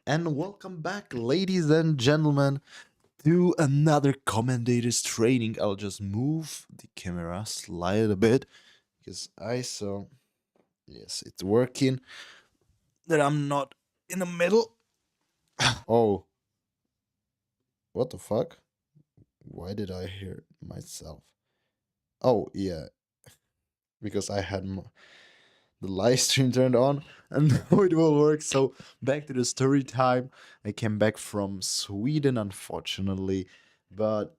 And welcome back, ladies and gentlemen, to another Commentator's Training. I'll just move the camera slide a bit because I saw, yes, it's working, that I'm not in the middle. Oh, what the fuck? Why did I hear myself? Oh, yeah, because I had the live stream turned on and now it will work. So, back to the story time. I came back from Sweden, unfortunately, but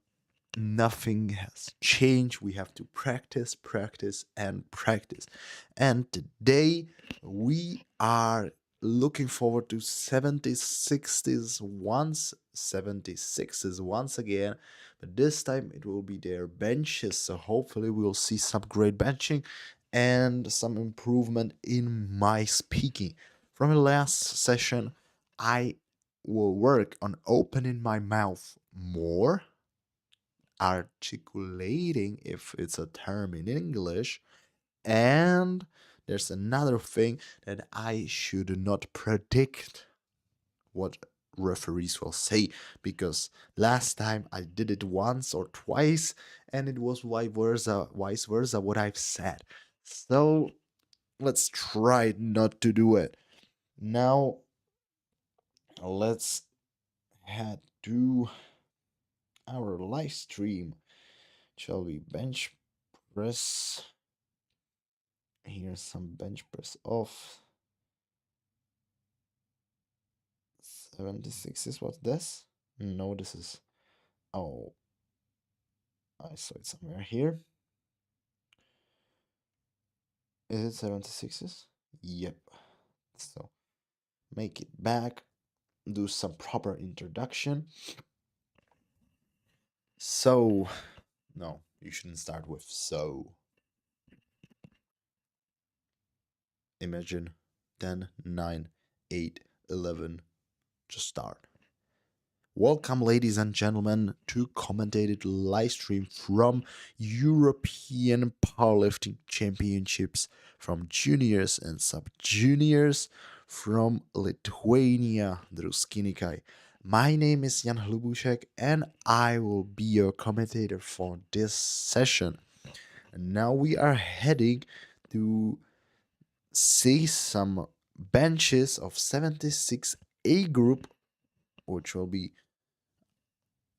nothing has changed. We have to practice, practice, and practice. And today we are looking forward to 76s once again, but this time it will be their benches. So hopefully we'll see some great benching and some improvement in my speaking. From the last session, I will work on opening my mouth more, articulating, if it's a term in English. And there's another thing that I should not predict what referees will say, because last time I did it once or twice and it was vice versa what I've said. So let's try not to do it. Now let's head to our live stream. Shall we bench press? Here's some bench press off. 76 is what this? No, this is. Oh, I saw it somewhere here. Is it 76s? Yep. So make it back, do some proper introduction. So, no, you shouldn't start with so. Imagine 10, 9, 8, 11. Just start. Welcome, ladies and gentlemen, to commentated live stream from European Powerlifting Championships from juniors and sub-juniors from Lithuania, Druskinikai. My name is Jan Hlubušek and I will be your commentator for this session. And now we are heading to see some benches of 76A group, which will be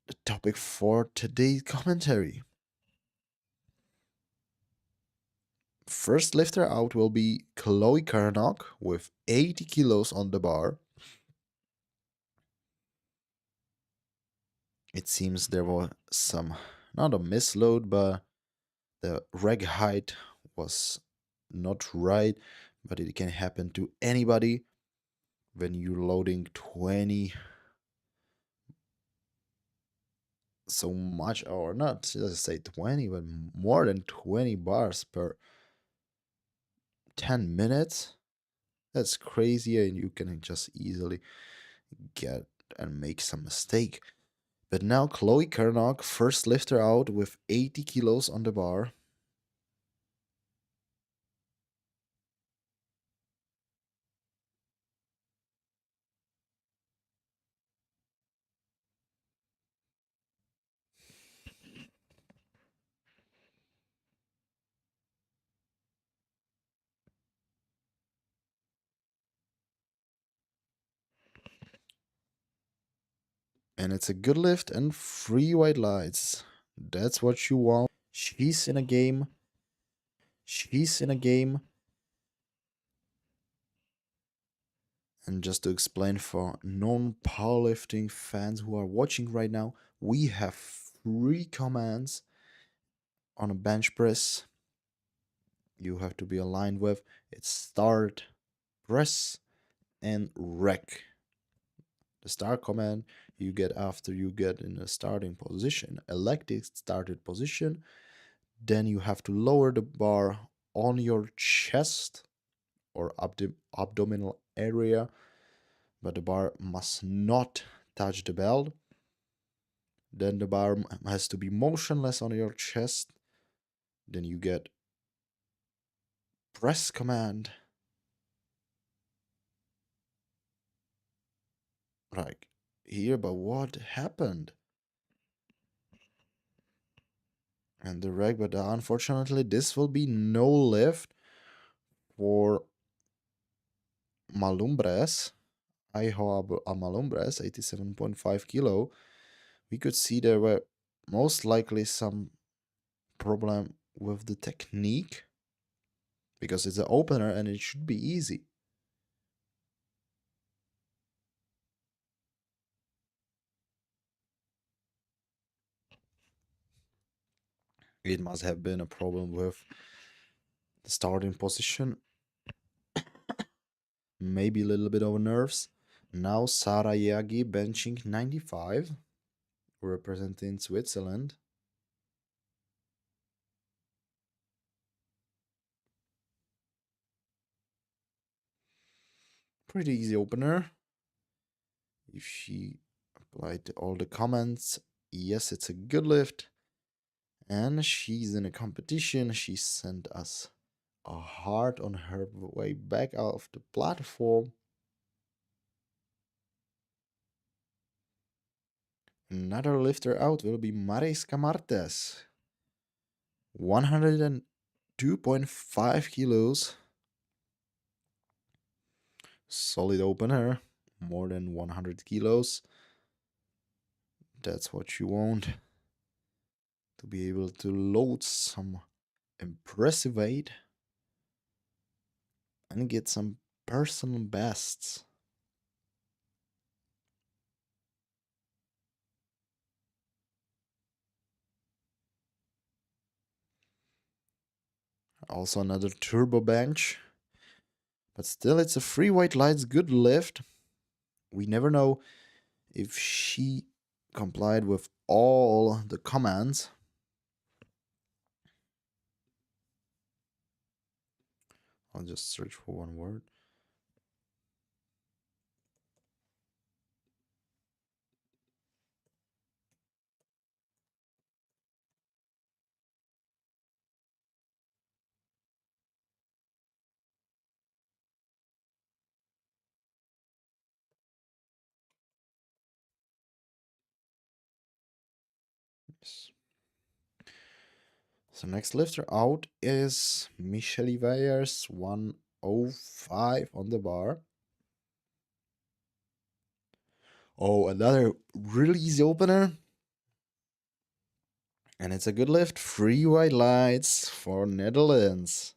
the topic for today's commentary. First lifter out will be Chloe Karanok with 80 kilos on the bar. It seems there was some, not a misload, but the reg height was not right, but it can happen to anybody when you're loading 20 so much, or not, let's say 20, but more than 20 bars per 10 minutes. That's crazy, and you can just easily get and make some mistake. But now Chloe Kernock, first lifter out with 80 kilos on the bar. And it's a good lift and 3 white lights. That's what you want. She's in a game. She's in a game. And just to explain for non-powerlifting fans who are watching right now, we have 3 commands on a bench press you have to be aligned with. It's start, press, and rec. The start command you get after you get in a starting position, elected started position. Then you have to lower the bar on your chest or abdominal area, but the bar must not touch the belt. Then the bar has to be motionless on your chest. Then you get press command. like here, but what happened? And the reg, but unfortunately, this will be no lift for Malumbres. I have a Malumbres, 87.5 kilo. We could see there were most likely some problem with the technique because it's an opener and it should be easy. It must have been a problem with the starting position, maybe a little bit of nerves. Now Sara Yagi benching 95, representing Switzerland. Pretty easy opener. If she applied all the comments, yes, it's a good lift. And she's in a competition. She sent us a heart on her way back out of the platform. Another lifter out will be Marisca Martes. 102.5 kilos. Solid opener. More than 100 kilos. That's what you want. To be able to load some impressive weight and get some personal bests. Also another turbo bench. But still, it's a free white lights good lift. We never know if she complied with all the commands. I'll just search for one word. Yes. So next lifter out is Michelle Veyers, 105 on the bar. Oh, another really easy opener. And it's a good lift. Free white lights for Netherlands.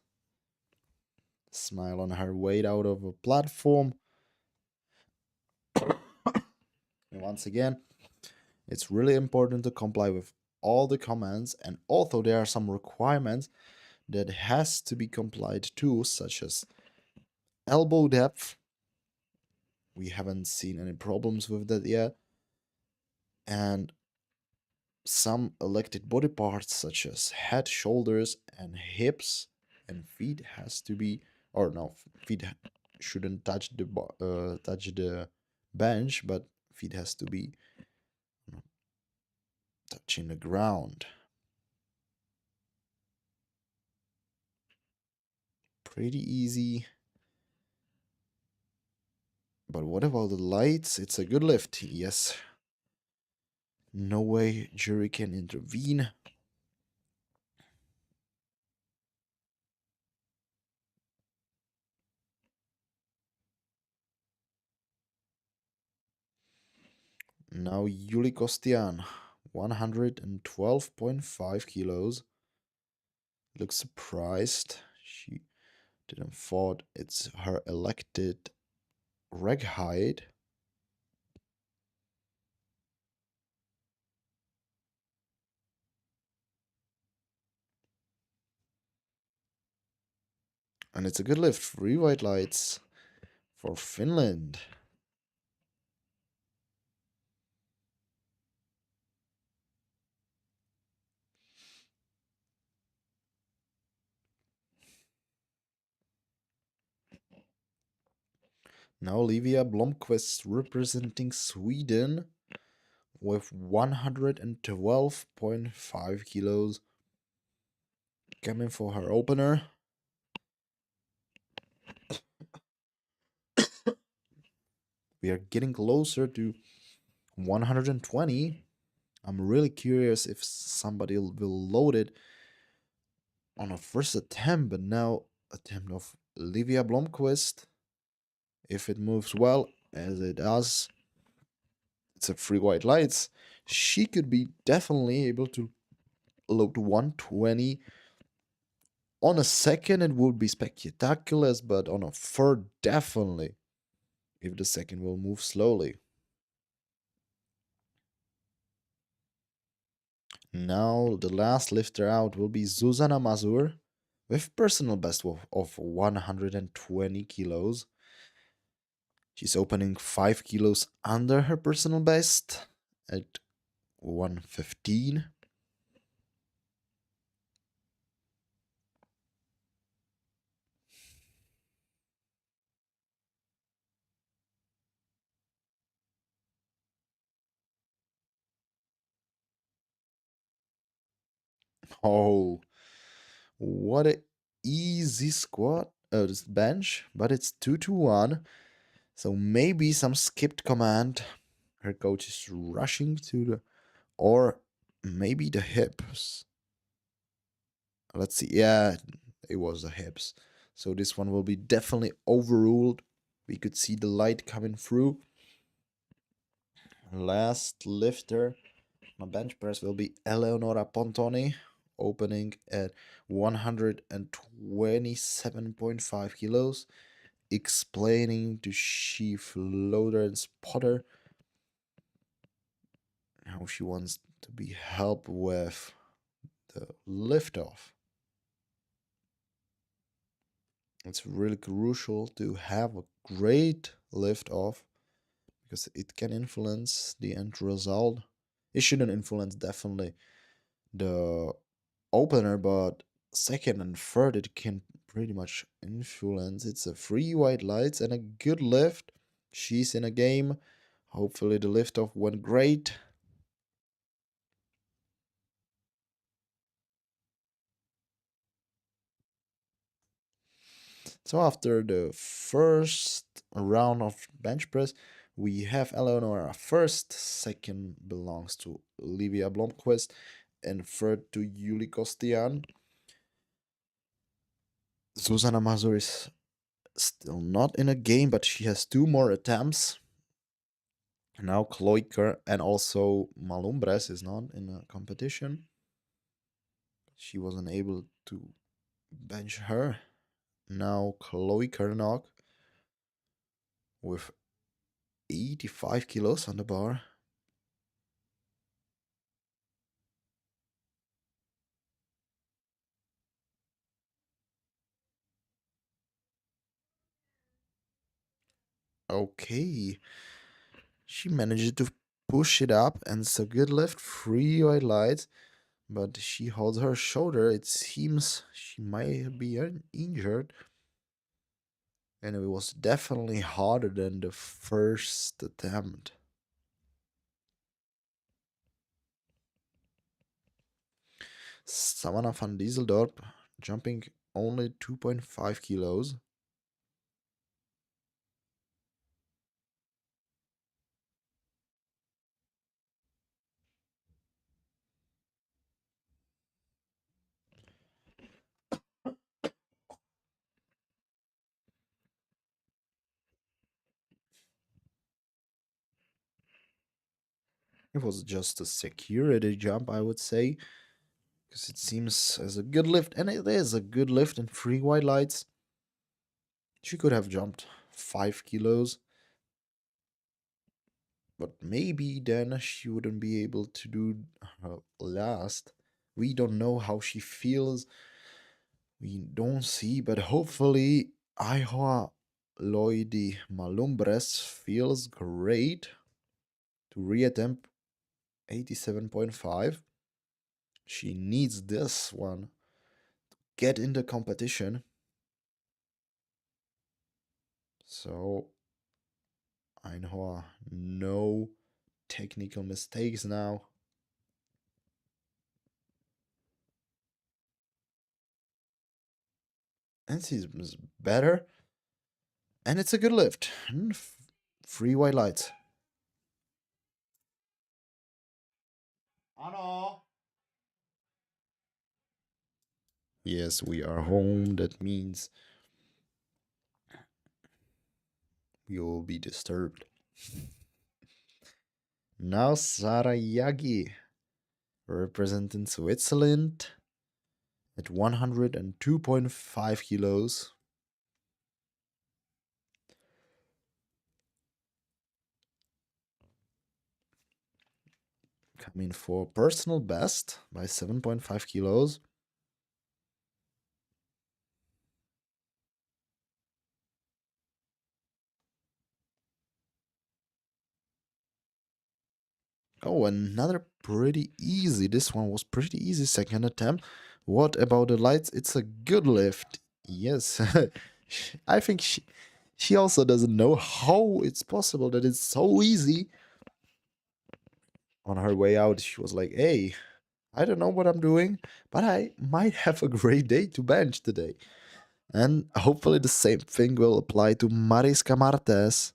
Smile on her way out of a platform. And once again, it's really important to comply with all the commands, and although there are some requirements that has to be complied to, such as elbow depth, we haven't seen any problems with that yet, and some elected body parts such as head, shoulders, and hips and feet has to be, or no, feet shouldn't touch the bench, but feet has to be touching the ground. Pretty easy. But what about the lights? It's a good lift, yes. No way jury can intervene. Now Yuli Kostian, 112.5 kilos. Looks surprised. She didn't thought it's her elected reg height. And it's a good lift. 3 white lights for Finland. Now Livia Blomqvist representing Sweden with 112.5 kilos. Coming for her opener. We are getting closer to 120. I'm really curious if somebody will load it on a first attempt, but now attempt of Livia Blomqvist. If it moves well, as it does, it's a free white lights. She could be definitely able to load 120. On a second, it would be spectacular, but on a third, definitely. If the second will move slowly. Now, the last lifter out will be Zuzana Mazur with personal best of 120 kilos. She's opening 5 kilos under her personal best at 115. Oh, what a easy squat. This bench, but it's 2 to 1. So maybe some skipped command. Her coach is rushing to the, or maybe the hips. Let's see. Yeah, it was the hips. So this one will be definitely overruled. We could see the light coming through. Last lifter on bench press will be Eleonora Pontoni, opening at 127.5 kilos, explaining to Chief Loader and Spotter how she wants to be helped with the liftoff. It's really crucial to have a great liftoff because it can influence the end result. It shouldn't influence definitely the opener, but second and third it can pretty much influence. It's a free white lights and a good lift. She's in a game. Hopefully the liftoff went great. So after the first round of bench press, we have Eleonora first, second belongs to Olivia Blomqvist, and third to Yuli Kostian. Susanna Mazur is still not in a game, but she has 2 more attempts. Now Kloiker and also Malumbres is not in a competition. She wasn't able to bench her. Now Chloe Kernock with 85 kilos on the bar. Okay. She managed to push it up and it's a good lift, 3 white lights, but she holds her shoulder. It seems she might be injured. And it was definitely harder than the first attempt. Savannah van Dieseldorp jumping only 2.5 kilos. It was just a security jump, I would say, because it seems as a good lift, and it is a good lift in 3 white lights. She could have jumped 5 kilos, but maybe then she wouldn't be able to do her last. We don't know how she feels. We don't see, but hopefully Ihoa Lloydi Malumbres feels great to reattempt 87.5. She needs this one. Get in the competition. So Einhorn, no technical mistakes now. And she's better. And it's a good lift. Three white lights. Ano? Yes, we are home. That means we will be disturbed. Now Sarayagi, representing Switzerland at 102.5 kilos. Coming for personal best by 7.5 kilos. Oh, another pretty easy. This one was pretty easy. Second attempt. What about the lights? It's a good lift. Yes. I think she also doesn't know how it's possible that it's so easy. On her way out, she was like, hey, I don't know what I'm doing, but I might have a great day to bench today. And hopefully the same thing will apply to Mariska Martes,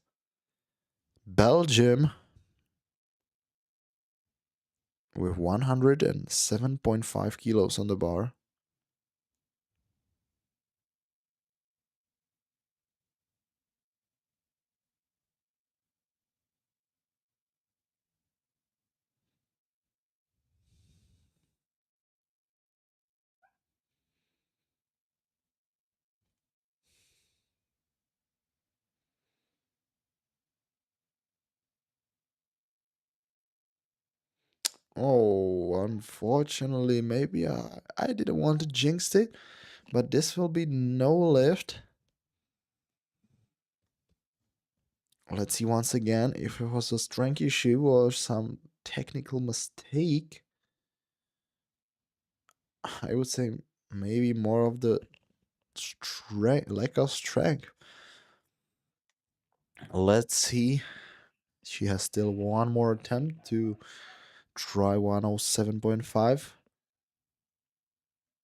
Belgium, with 107.5 kilos on the bar. Oh, unfortunately, maybe I didn't want to jinx it, but this will be no lift. Let's see once again if it was a strength issue or some technical mistake. I would say maybe more of the strength, lack of strength. Let's see. She has still one more attempt to try 107.5.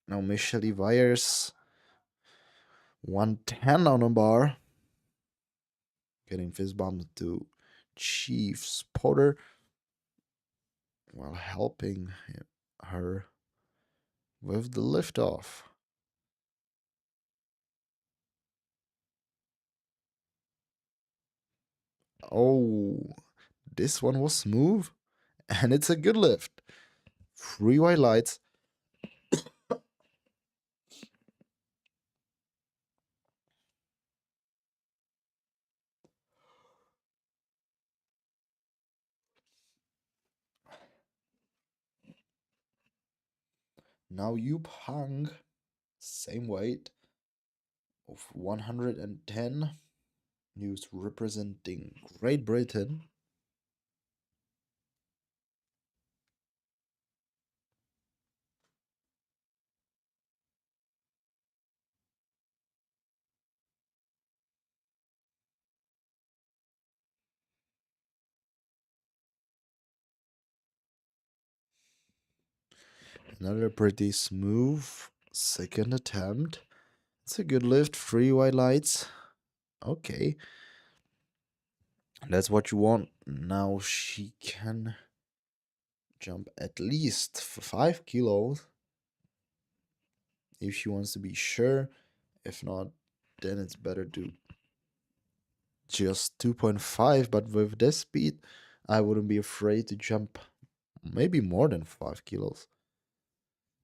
Now Michelle Wires 110 on a bar. Getting fist bump to Chief Spotter while helping her with the liftoff. Oh, this one was smooth and it's a good lift. Three white lights. Now Yup Hung, same weight of 110. News representing Great Britain. Another pretty smooth second attempt. It's a good lift. Three white lights. Okay. That's what you want. Now she can jump at least 5 kilos if she wants to be sure. If not, then it's better to just 2.5. But with this speed, I wouldn't be afraid to jump maybe more than 5 kilos.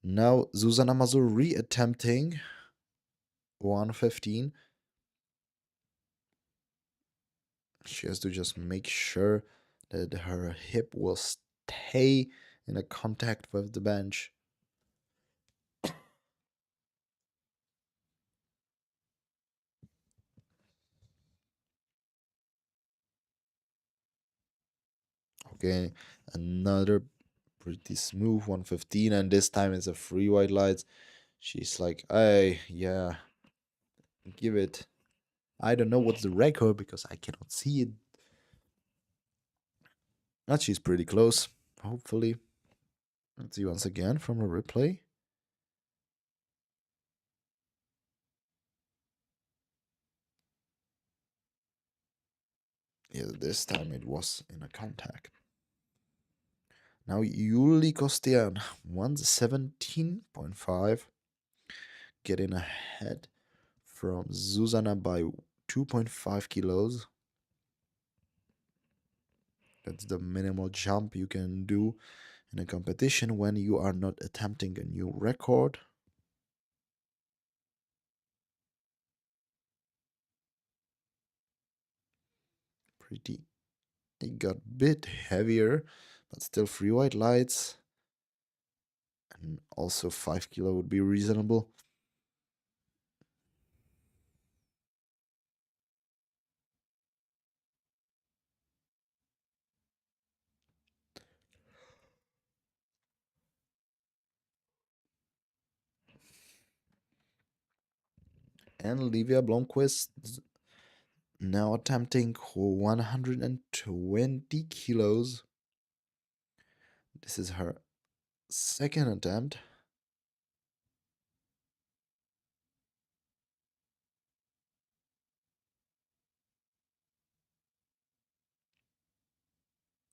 Now Susanna Mazur re-attempting 115. She has to just make sure that her hip will stay in a contact with the bench. Okay, another pretty smooth 115, and this time it's a free white lights. She's like, hey, yeah, give it. I don't know what's the record because I cannot see it. But she's pretty close, hopefully. Let's see once again from a replay. Yeah, this time it was in a contact. Now Yuli Kostian, 117.5, getting ahead from Zuzana by 2.5 kilos. That's the minimal jump you can do in a competition when you are not attempting a new record. Pretty. It got a bit heavier, but still 3 white lights. And also 5 kilo would be reasonable. And Livia Blomqvist now attempting 120 kilos. This is her second attempt.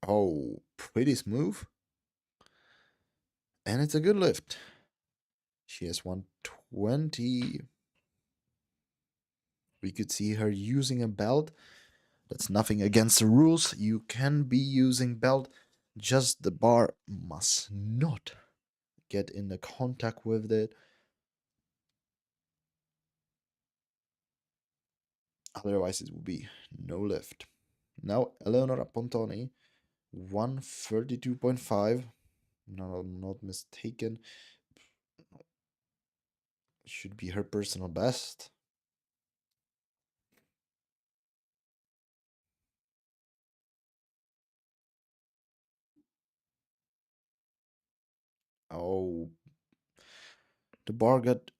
Oh, pretty smooth. And it's a good lift. She has 120. We could see her using a belt. That's nothing against the rules. You can be using belt. Just the bar must not get in the contact with it. Otherwise, it will be no lift. Now, Eleonora Pontoni, 132.5. No, not mistaken. Should be her personal best. Oh, the bar got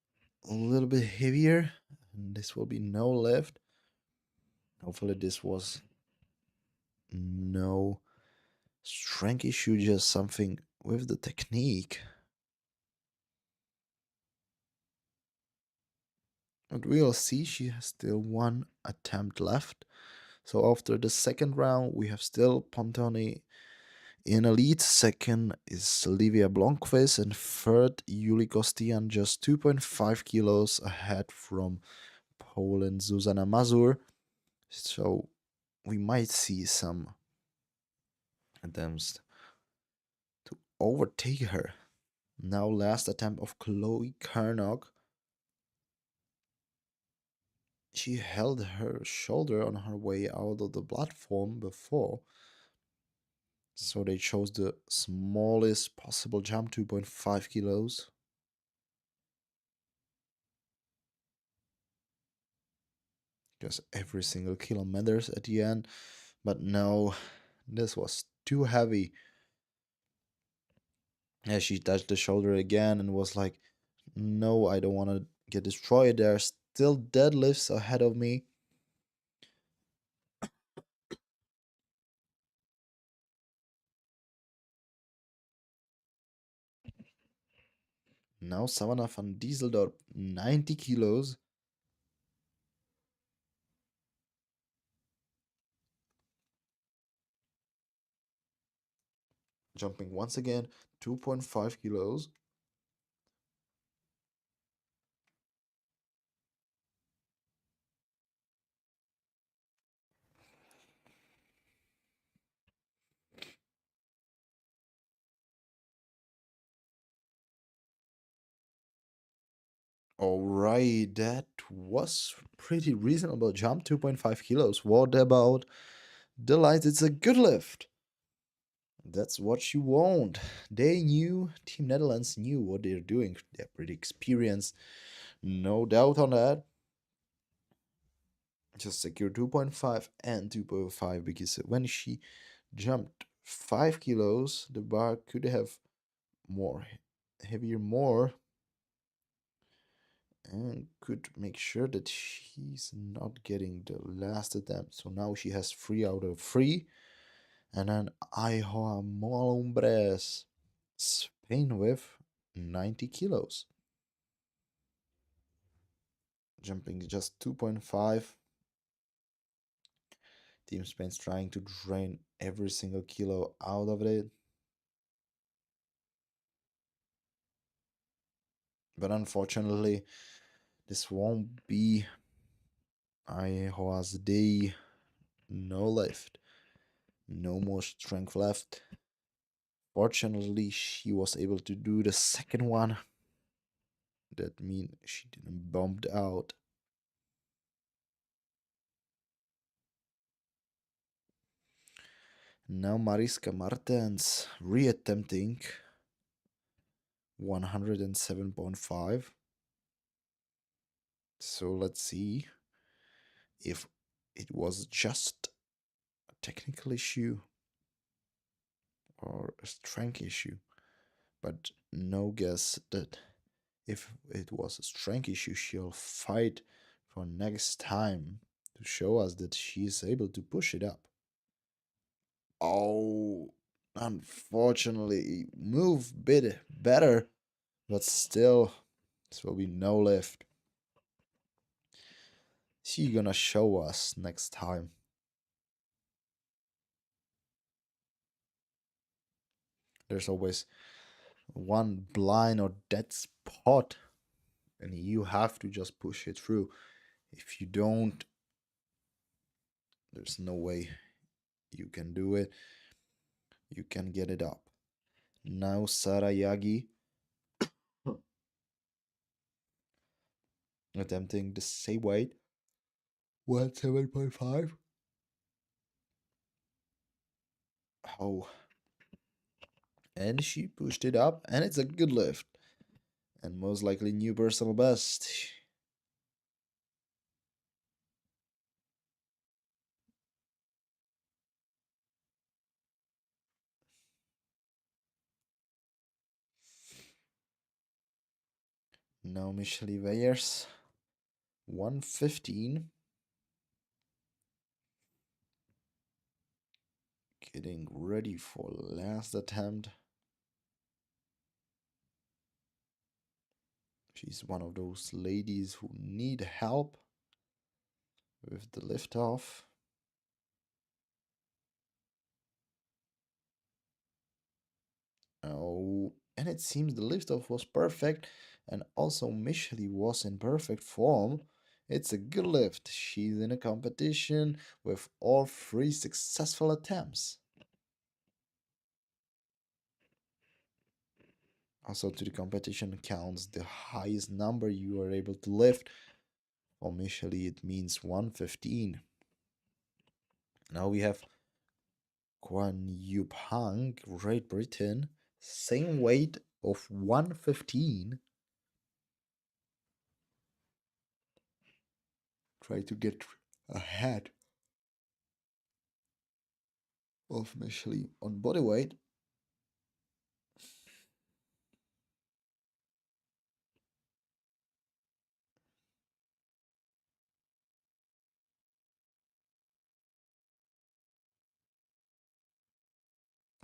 a little bit heavier. And this will be no lift. Hopefully, this was no strength issue, just something with the technique. But we'll see, she has still one attempt left. So after the second round, we have still Pontoni in a lead. Second is Livia Blomqvist, and third, Yuli Kostian, just 2.5 kilos ahead from Poland Zuzana Mazur. So we might see some attempts to overtake her. Now, last attempt of Chloe Karnock. She held her shoulder on her way out of the platform before. So they chose the smallest possible jump, 2.5 kilos. Because every single kilo matters at the end. But no, this was too heavy. Yeah, she touched the shoulder again and was like, no, I don't want to get destroyed. There are still deadlifts ahead of me. Now Savannah van Dieseldorp, 90 kilos. Jumping once again, 2.5 kilos. Alright, that was pretty reasonable jump, 2.5 kilos. What about the lights? It's a good lift. That's what you want. They knew, Team Netherlands knew what they're doing. They're pretty experienced, no doubt on that. Just secure 2.5 and 2.5 because when she jumped 5 kilos, the bar could have more heavier more and could make sure that she's not getting the last attempt. So now she has 3 out of 3. And then Ihoa Molumbres, Spain with 90 kilos. Jumping just 2.5. Team Spain's trying to drain every single kilo out of it. But unfortunately, this won't be Iowa's day. No lift. No more strength left. Fortunately, she was able to do the second one. That means she didn't bump out. Now Mariska Martens reattempting 107.5. So let's see if it was just a technical issue or a strength issue. But no guess that if it was a strength issue, she'll fight for next time to show us that she is able to push it up. Oh, unfortunately, move bit better, but still, this will be no lift. She gonna show us next time. There's always one blind or dead spot, and you have to just push it through. If you don't, there's no way you can do it. You can get it up. Now Sarayagi attempting the same weight. 17.5. Oh, and she pushed it up, and it's a good lift. And most likely new personal best. Now Michelle Weyers, 115. Getting ready for last attempt. She's one of those ladies who need help with the lift off. Oh, and it seems the lift off was perfect, and also Michelle was in perfect form. It's a good lift. She's in a competition with all three successful attempts. Also, to the competition counts the highest number you are able to lift. For Michelle, it means 115. Now we have Kwan Yupang, Great Britain, same weight of 115. Try to get ahead of Michelle on body weight.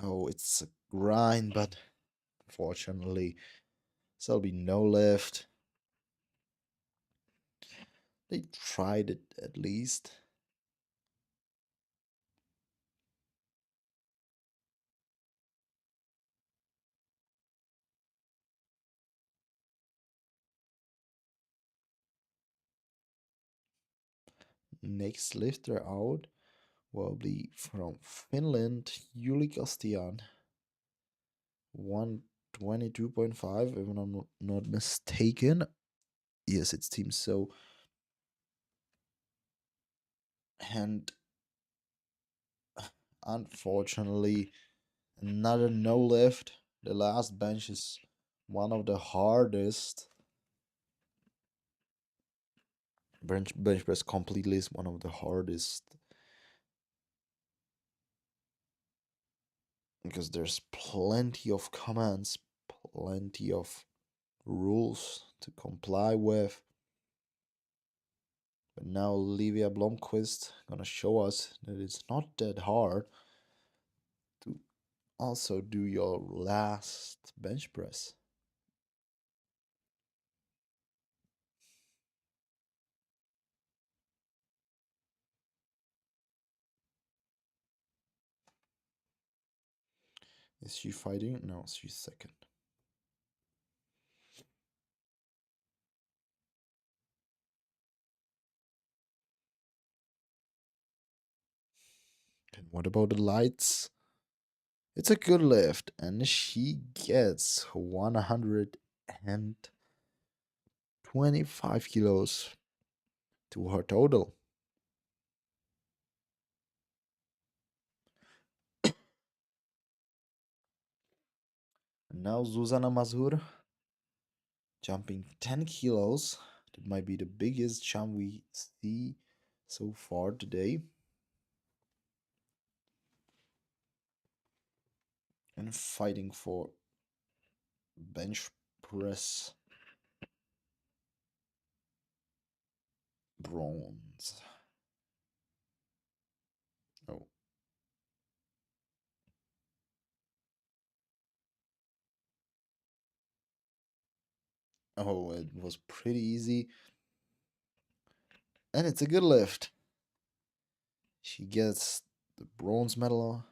Oh, it's a grind, but fortunately, there'll be no lift. They tried it at least. Next lifter out will be from Finland, Juli Kostian. 122.5, if I'm not mistaken. Yes, it seems so. And unfortunately, another no lift. The last bench is one of the hardest. Bench press completely is one of the hardest because there's plenty of commands, plenty of rules to comply with. But now Olivia Blomqvist gonna show us that it's not that hard to also do your last bench press. Is she fighting? No, she's second. And what about the lights? It's a good lift, and she gets 125 kilos to her total. And now Zuzana Mazur jumping 10 kilos. That might be the biggest jump we see so far today. And fighting for bench press bronze. Oh, oh, it was pretty easy. And it's a good lift. She gets the bronze medal.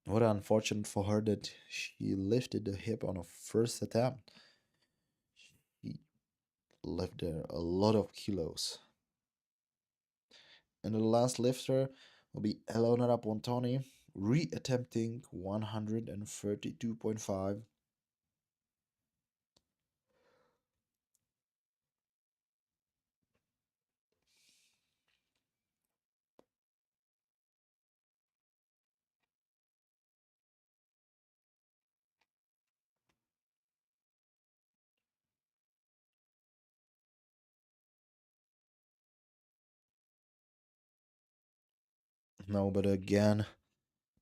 What unfortunate for her that she lifted the hip on her first attempt. She lifted a lot of kilos. And the last lifter will be Eleonora Pontoni, re-attempting 132.5. No, but again,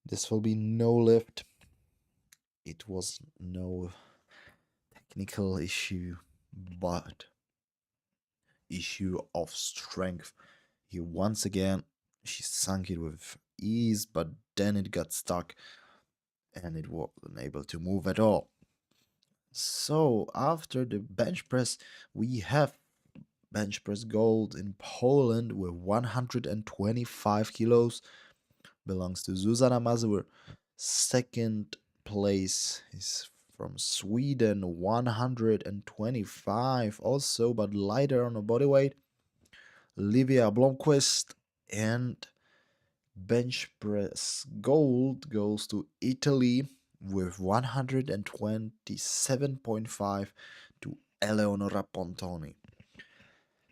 this will be no lift. It was no technical issue, but issue of strength. Here once again, she sunk it with ease, but then it got stuck and it wasn't able to move at all. So after the bench press, we have bench press gold in Poland with 125 kilos. Belongs to Zuzana Mazur. Second place is from Sweden, 125 also, but lighter on the body weight. Livia Blomqvist. And bench press gold goes to Italy with 127.5 to Eleonora Pontoni.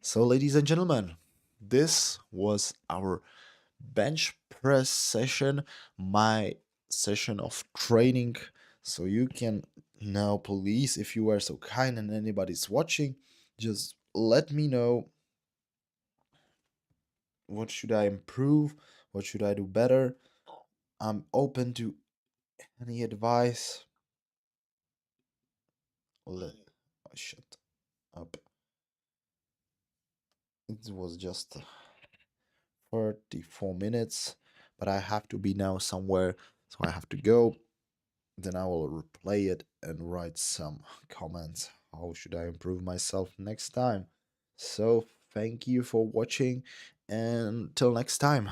So, ladies and gentlemen, this was our bench press session, my session of training. So, you can now, please, if you are so kind and anybody's watching, just let me know what should I improve, what should I do better. I'm open to any advice? Let shut up. It was just 34 minutes, but I have to be now somewhere, so I have to go. Then I will replay it and write some comments. How should I improve myself next time? So, thank you for watching, and till next time.